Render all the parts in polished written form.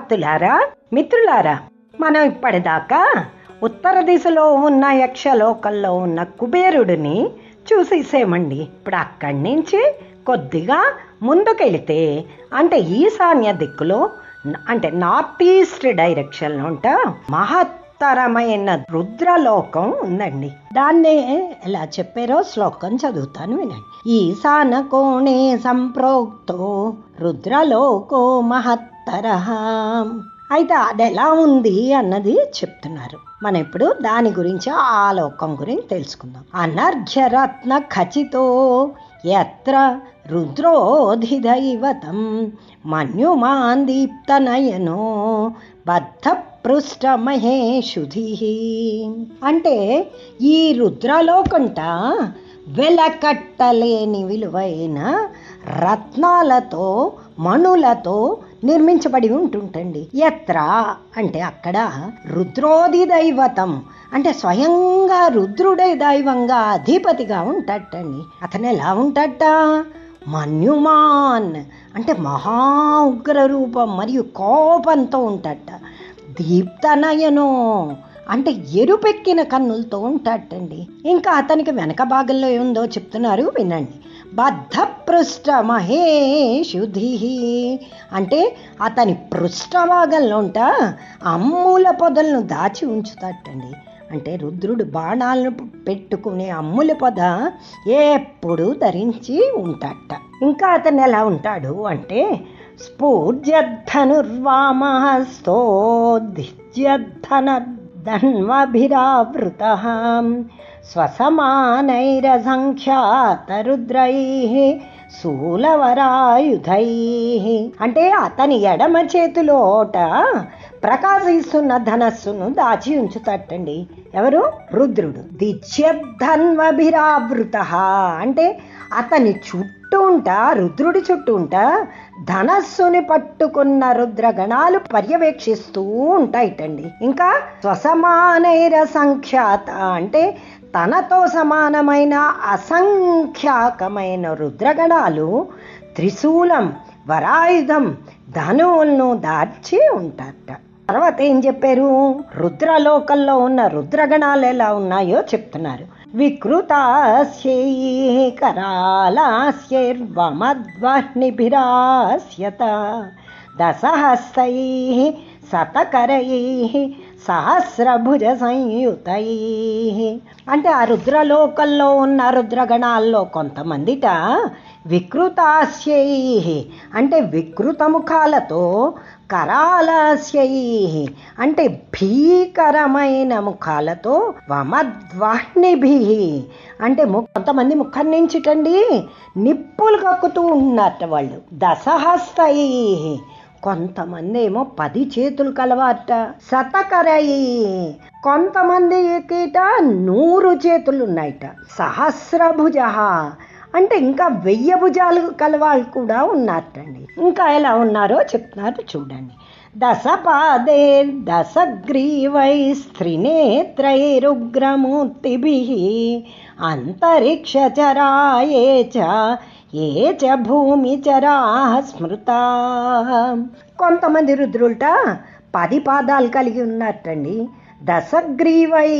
భక్తులారా, మిత్రులారా, మనం ఇప్పటిదాకా ఉత్తర దిశలో ఉన్న యక్షలోకంలో ఉన్న కుబేరుడిని చూసేసేమండి. ఇప్పుడు అక్కడి నుంచి కొద్దిగా ముందుకెళితే అంటే ఈశాన్య దిక్కులో అంటే నార్త్ ఈస్ట్ డైరెక్షన్లో ఉంటా మహత్తరమైన రుద్రలోకం ఉందండి. దాన్నే ఎలా చెప్పారో శ్లోకం చదువుతాను వినండి. ఈశాన కోణే సంప్రోక్తో రుద్రలోకో మహత్తరః. అయితే అది ఎలా ఉంది అన్నది చెప్తున్నారు. మనం ఇప్పుడు దాని గురించి ఆ లోకం గురించి తెలుసుకుందాం. అనర్ఘ్యరత్న ఖచితో యత్ర రుద్రోధిదైవతం మన్యుమాన్ దీప్తనయనో బద్ధ పృష్ఠ మహేషుధి. అంటే ఈ రుద్రలోకంట వెలకట్టలేని విలువైన రత్నాలతో మణులతో నిర్మించబడి ఉంటుంటండి. ఎత్ర అంటే అక్కడ రుద్రోది దైవతం అంటే స్వయంగా రుద్రుడే దైవంగా అధిపతిగా ఉంటాటండి. అతను ఎలా ఉంటాట? మన్యుమాన్ అంటే మహా ఉగ్ర రూపం మరియు కోపంతో ఉంటాట. దీప్తనయనో అంటే ఎరుపెక్కిన కన్నులతో ఉంటాటండి. ఇంకా అతనికి వెనక భాగంలో ఏముందో చెప్తున్నారు వినండి. బద్ధ పృష్ఠ మహేషుధి అంటే అతని పృష్ఠభాగంలో ఉంటా అమ్ముల పొదలను దాచి ఉంచుతాటండి. అంటే రుద్రుడు బాణాలను పెట్టుకునే అమ్ముల పొద ఎప్పుడు ధరించి ఉంటాట. ఇంకా అతను ఎలా ఉంటాడు అంటే స్ఫూర్జద్ధనుర్వామహస్తోద్యద్ధనధన్వభిరావృతః స్వసమానైరసంఖ్యాతరుద్రైః శూలవరాయుధైః. అంటే అతని ఎడమ చేతిలోట ప్రకాశిస్తున్న ధనస్సును దాచి ఉంచుతాటండి. ఎవరు? రుద్రుడు. దిచ్యద్ధన్వభిరావృతః అంటే అతని చుట్టూ ఉంటా రుద్రుడి చుట్టూ ఉంటా ధనస్సుని పట్టుకున్న రుద్రగణాలు పర్యవేక్షిస్తూ ఉంటాయిటండి. ఇంకా స్వసమానైర సంఖ్యాత అంటే తనతో సమానమైన అసంఖ్యాకమైన రుద్రగణాలు త్రిశూలం వరాయుధం ధనువులను దాచి ఉంటారట. తర్వాత ఏం చెప్పారు? రుద్రలోకంలో ఉన్న రుద్రగణాలు ఎలా ఉన్నాయో చెప్తున్నారు. వికృతాస్యైః కరాళాస్యైర్వమద్వహ్నిభిరాస్యత దశహస్తైః శతకరైః సహస్రభుజ సంయుతైః. అంటే ఆ రుద్రలోకంలో ఉన్న రుద్రగణాల్లో కొంతమందిట వికృతాస్యైః అంటే వికృత ముఖాలతో, కరాళాస్యైః అంటే భీకరమైన ముఖాలతో, వమద్వాహ్నిభిః అంటే కొంతమంది ముఖం నుంచిటండి నిప్పులు కక్కుతూ ఉన్నట్ట వాళ్ళు. దశహస్తైః కొంతమంది ఏమో 10 చేతులు కలవాట. శతకరై కొంతమందికి 100 చేతులు ఉన్నాయట. సహస్రభుజ అంటే ఇంకా 1000 భుజాలు కలవాళ్ళు కూడా ఉన్నారటండి. ఇంకా ఎలా ఉన్నారో చెప్తున్నారు చూడండి. దశపాదే దశగ్రీవై స్త్రీనేత్రైరుగ్రమూర్తిభిః అంతరిక్షచరాయే చ ఏ చ భూమిచరాః స్మృతాః. కొంతమంది రుద్రులట 10 పాదాలు కలిగి ఉన్నట్టండి. దశగ్రీవై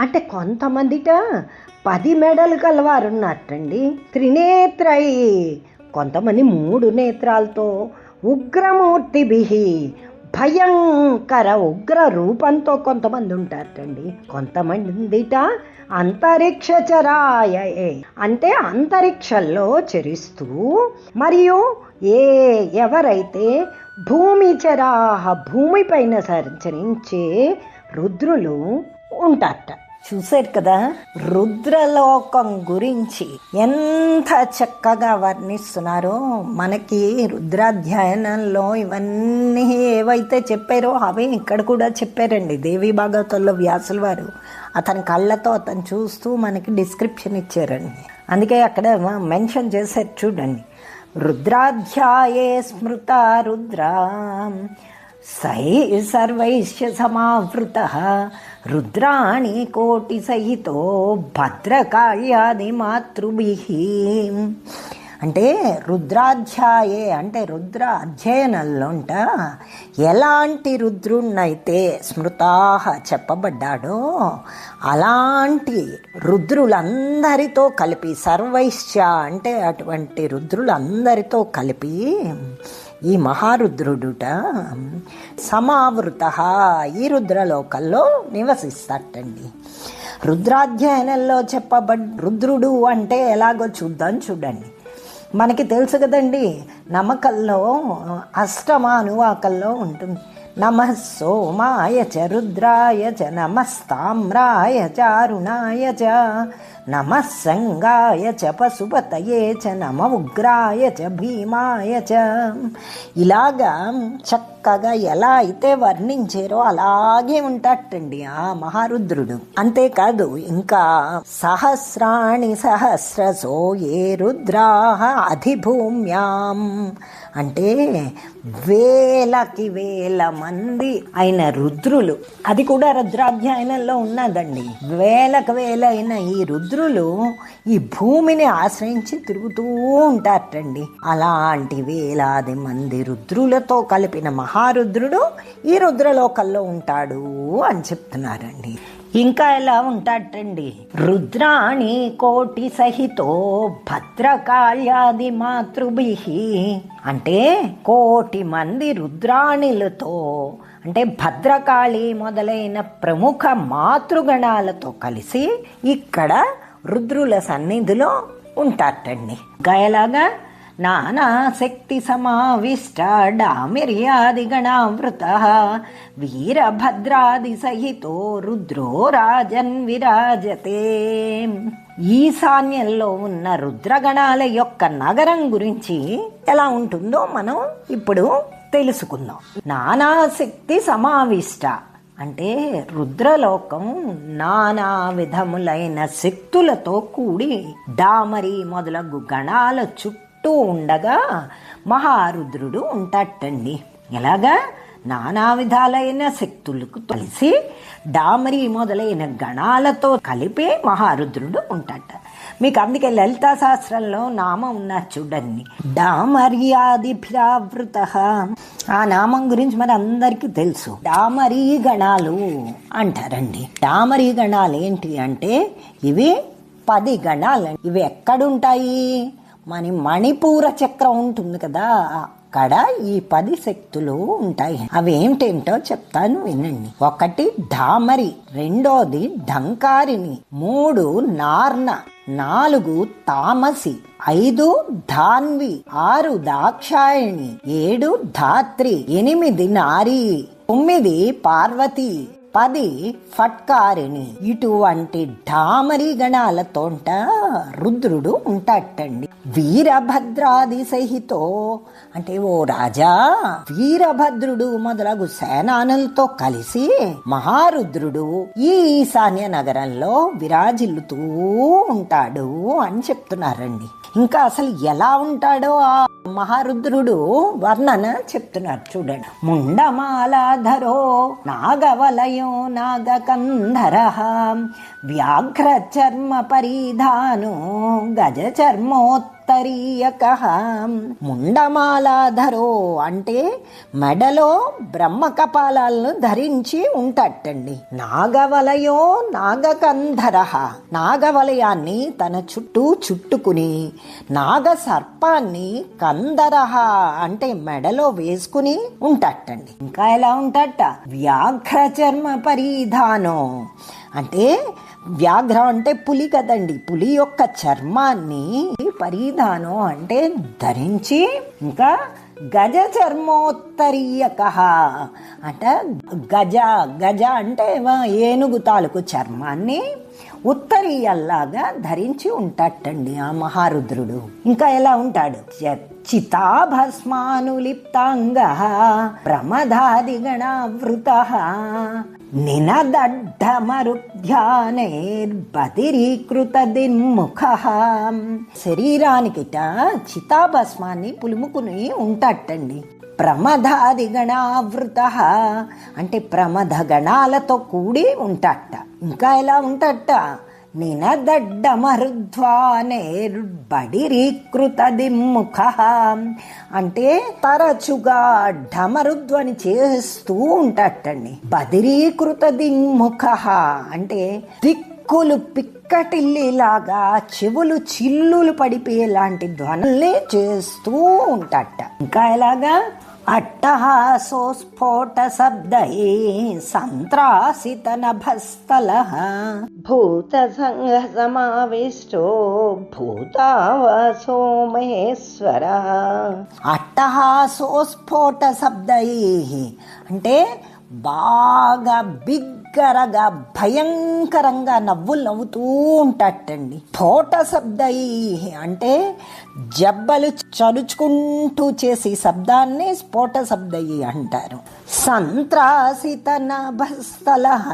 అంటే కొంతమందిట 10 మెడలు కలవారు ఉన్నట్టండి. త్రినేత్రై కొంతమంది 3 నేత్రాలతో, ఉగ్రమూర్తిభిః భయంకర ఉగ్ర రూపంతో కొంతమంది ఉంటారటండి. కొంతమందిట అంతరిక్షచరాయ అంటే అంతరిక్షంలో చరిస్తూ, మరియు ఎవరైతే భూమిచరాహ భూమిపైన సంచరించే రుద్రులు ఉంటారట. చూశారు కదా రుద్రలోకం గురించి ఎంత చక్కగా వర్ణిస్తున్నారో. మనకి రుద్రాధ్యయనంలో ఇవన్నీ ఏవైతే చెప్పారో అవే ఇక్కడ కూడా చెప్పారండి. దేవి భాగవతంలో వ్యాసుల వారు అతని కళ్ళతో అతను చూస్తూ మనకి డిస్క్రిప్షన్ ఇచ్చారండి. అందుకే అక్కడ మెన్షన్ చేశారు చూడండి. రుద్రాధ్యాయే స్మృత రుద్రా సర్వైశ్య సమావృతః రుద్రాణి కోటి సహితో భద్రకాళ్యాది మాతృభిః. అంటే రుద్రాధ్యాయే అంటే రుద్ర అధ్యయనంలోంట ఎలాంటి రుద్రుణ్ణైతే స్మృతాహ చెప్పబడ్డాడో అలాంటి రుద్రులందరితో కలిపి సర్వైశ్చ అంటే అటువంటి రుద్రులందరితో కలిపి ఈ మహారుద్రుడుట సమావృత ఈ రుద్రలోకల్లో నివసిస్తాటండి. రుద్రాధ్యయనంలో రుద్రుడు అంటే ఎలాగో చూద్దాం చూడండి. మనకి తెలుసు కదండి, నమ్మకల్లో అష్టమ అనువాకల్లో ఉంటుంది. నమః సోమాయ చ రుద్రాయ చ నమస్తామ్రాయ చ అరుణాయ చ నమః సంగాయ చ పశుపతయే చ నమ ఉగ్రాయ చ భీమాయ చ. ఇలాగా చక్కగా ఎలా అయితే వర్ణించారో అలాగే ఉంటాటండి ఆ మహారుద్రుడు. అంతేకాదు ఇంకా సహస్రాణి సహస్రసో ఏ రుద్రాః అధిభూమ్యాం అంటే వేలకి వేల మంది అయిన రుద్రులు, అది కూడా రుద్రాధ్యయనంలో ఉన్నదండి. వేలకు వేల అయిన ఈ రుద్రులు ఈ భూమిని ఆశ్రయించి తిరుగుతూ ఉంటారటండి. అలాంటి వేలాది మంది రుద్రులతో కలిపిన మహారుద్రుడు ఈ రుద్రలోకల్లో ఉంటాడు అని చెప్తున్నారండి. ఇంకా ఎలా ఉంటాటండి, రుద్రాణి కోటి సహితో భద్రకాళ్యాది మాతృభిః అంటే కోటి మంది రుద్రాణిలతో అంటే భద్రకాళి మొదలైన ప్రముఖ మాతృగణాలతో కలిసి ఇక్కడ రుద్రుల సన్నిధిలో ఉంటారటండి. గయలాగా నానా శక్తి సమావిష్ట డామిర్యాది గణావృత వీరభద్రాది సహితో రుద్రో రాజన్ విరాజతే. ఈశాన్యంలో ఉన్న రుద్రగణాల యొక్క నగరం గురించి ఎలా ఉంటుందో మనం ఇప్పుడు తెలుసుకుందాం. నానా శక్తి సమావిష్ట అంటే రుద్రలోకం నానా విధములైన శక్తులతో కూడి డామరి మొదలగు గణాల చుట్టూ ఉండగా మహారుద్రుడు ఉంటాటండి. ఎలాగా నానా విధాలైన శక్తులకు కలిసి డామరి మొదలైన గణాలతో కలిపి మహారుద్రుడు ఉంటాట. మీకు అందుకే లలితా శాస్త్రంలో నామం ఉన్నా చూడండి, డామర్యాదిభిరావృత. ఆ నామం గురించి మరి అందరికీ తెలుసు, డామరీ గణాలు అంటారండి. డామరీ గణాలు ఏంటి అంటే ఇవి 10 గణాలు. ఇవి ఎక్కడుంటాయి, మన మణిపూర చక్రం ఉంటుంది కదా, అక్కడ ఈ 10 శక్తులు ఉంటాయి. అవి ఏమిటేమిటో చెప్తాను వినండి. 1 ఢామరి, 2 ఢంకారిణి, 3 నార్న, 4 తామసి, 5 ధాన్వి, 6 దాక్షాయణి, 7 ధాత్రి, 8 నారీ, 9 పార్వతి, 10 ఫట్కారిణి. ఇటువంటి ఢామరి గణాలతోంట రుద్రుడు ఉంటాటండి. వీరభద్రాది సహితో అంటే ఓ రాజా, వీరభద్రుడు మొదలగు సేనానులతో కలిసి మహారుద్రుడు ఈ ఈశాన్య నగరంలో విరాజిల్లుతూ ఉంటాడు అని చెప్తున్నారండి. ఇంకా అసలు ఎలా ఉంటాడో ఆ మహారుద్రుడు వర్ణన చెప్తున్నారు చూడండి. ముండమాలాధరో నాగవలయో నాగకంధర వ్యాఘ్ర చర్మ పరిధానో గజ చర్మోత్తరీయకః. ముండమాలాధరో అంటే మెడలో బ్రహ్మ కపాలాలను ధరించి ఉంటాటండి. నాగవలయో నాగకంధర నాగవలయాన్ని తన చుట్టూ చుట్టుకుని నాగ సర్పాన్ని కందరహ అంటే మెడలో వేసుకుని ఉంటాటండి. ఇంకా ఎలా ఉంటాట, వ్యాఘ్ర చర్మ పరిధానో అంటే వ్యాఘ్రం అంటే పులి కదండి, పులి యొక్క చర్మాన్ని పరిధానం అంటే ధరించి, ఇంకా గజ చర్మోత్తరీయకః అంటే గజ అంటే ఏనుగు తాలూకు చర్మాన్ని ఉత్తరీయల్లాగా ధరించి ఉంటాటండి ఆ మహారుద్రుడు. ఇంకా ఎలా ఉంటాడు, చితాభస్మానులిప్తాంగ ప్రమదాదిగణావృతః నినదడ్డమరుధ్యానైర్బదిరీకృత దిన్ముఖః. శరీరానికిట చితాభస్మాన్ని పులుముకుని ఉంటాటండి. ప్రమదాదిగణావృత అంటే ప్రమద గణాలతో కూడి ఉంటాట. ఇంకా ఎలా ఉంటాట, నినదడ్డమరుధ్వానేర్బడిరీకృత దిమ్ముఖ. అంటే తరచుగా ఢమరుధ్వని చేస్తూ ఉంటాటండి. బదిరీకృత దిమ్ముఖ అంటే దిక్కులు పిక్కటిల్లిలాగా చెవులు చిల్లులు పడిపోయేలాంటి ధ్వనుల్ని చేస్తూ ఉంటాట. ఇంకా ఎలాగా? అట్టహాసోస్ఫోట శబ్దై సంత్రాసిత నభస్థలః భూత సంఘ సమావిష్టో భూతావాసో మహేశ్వరః. అట్టహాసోస్ఫోట శబ్దై అంటే బాగా బిగ్గరగా భయంకరంగా నవ్వులు నవ్వుతూ ఉంటాటండి. స్ఫోట శబ్దై అంటే జబ్బలు చరుచుకుంటూ చేసే శబ్దాన్ని స్ఫోట శబ్దయి అంటారు. సంత్రాసిత నభస్థలః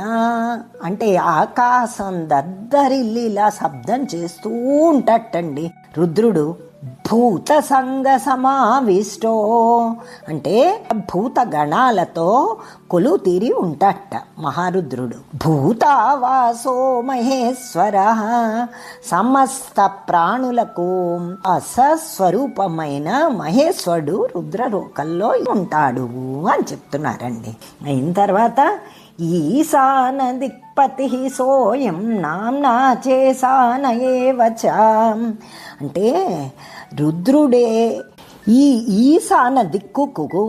అంటే ఆకాశం దద్దరిల్లిలా శబ్దం చేస్తూ ఉంటాటండి రుద్రుడు. భూత సంఘ సమావిష్టో అంటే భూత గణాలతో కొలువు తీరి ఉంటాట మహారుద్రుడు. భూతావాసో మహేశ్వర సమస్త ప్రాణులకు అసస్వరూపమైన మహేశ్వరుడు రుద్రలోకంలో ఉంటాడు అని చెప్తున్నారండి. అయిన తర్వాత ఈశాన దిక్పతి సోయం నామ్నా చేశాన ఏవ చ అంటే రుద్రుడే ఈ ఈశాన దిక్కుకు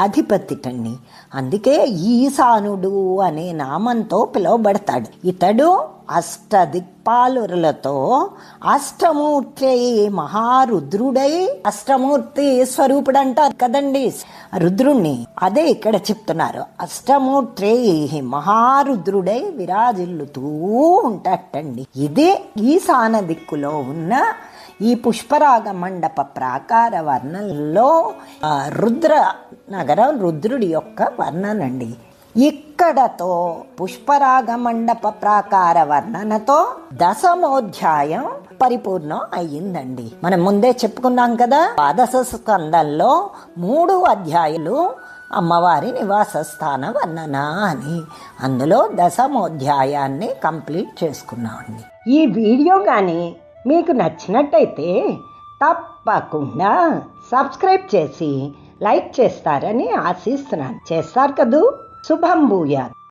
అధిపతిటండి. అందుకే ఈశానుడు అనే నామంతో పిలువబడతాడు. ఇతడు అష్టదిక్పాలులతో అష్టమూర్తి మహారుద్రుడై అష్టమూర్తి స్వరూపుడు అంటారు కదండి రుద్రుణ్ణి. అదే ఇక్కడ చెప్తున్నారు. అష్టమూర్తి మహారుద్రుడై విరాజిల్లుతూ ఉంటాటండి. ఇదే ఈశాన దిక్కులో ఉన్న ఈ పుష్పరాగ మండప ప్రాకార వర్ణనలో రుద్ర నగరం రుద్రుడి యొక్క వర్ణనండి. ఇక్కడతో పుష్పరాగ మండప ప్రాకార వర్ణనతో 10వ పరిపూర్ణం అయ్యిందండి. మనం ముందే చెప్పుకున్నాం కదా, 12వ స్కందంలో 3 అధ్యాయులు అమ్మవారి నివాస స్థాన వర్ణన అని. అందులో 10వ కంప్లీట్ చేసుకున్నామండి. ఈ వీడియో కానీ మీకు నచ్చినట్టయితే తప్పకుండా సబ్స్క్రైబ్ చేసి లైక్ చేస్తారని ఆశిస్తున్నాను. చేస్తారు కదూ? శుభం భూయాత్.